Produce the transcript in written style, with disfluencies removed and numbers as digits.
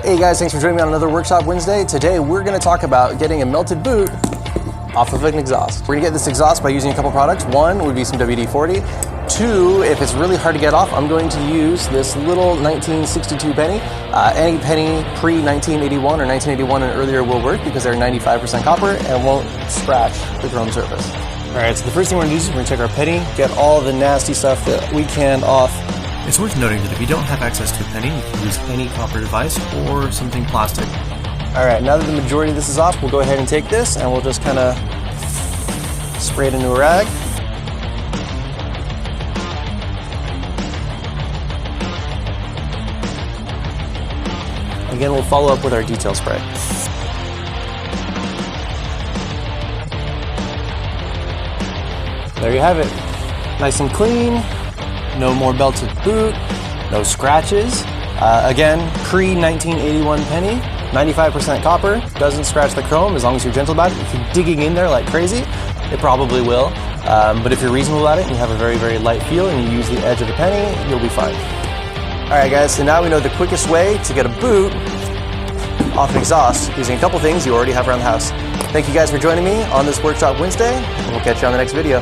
Hey guys, thanks for joining me on another Workshop Wednesday. Today we're going to talk about getting a melted boot off of an exhaust. We're going to get this exhaust by using a couple products. One would be some WD-40. Two, if it's really hard to get off, I'm going to use this little 1962 penny. Any penny pre-1981 or 1981 and earlier will work because they're 95% copper and won't scratch the chrome surface. All right, so the first thing we're going to do is we're going to take our penny, get all the nasty stuff that we can off. It's worth noting that if you don't have access to a penny, you can use any copper device or something plastic. All right, now that the majority of this is off, we'll go ahead and take this and we'll just kind of spray it into a rag. Again, we'll follow up with our detail spray. There you have it. Nice and clean. No more belted boot, no scratches. Again, pre-1981 penny, 95% copper, doesn't scratch the chrome as long as you're gentle about it. If you're digging in there like crazy, it probably will. But if you're reasonable about it and you have a very, very light feel and you use the edge of the penny, you'll be fine. All right guys, so now we know the quickest way to get a boot off an exhaust using a couple things you already have around the house. Thank you guys for joining me on this Workshop Wednesday, and we'll catch you on the next video.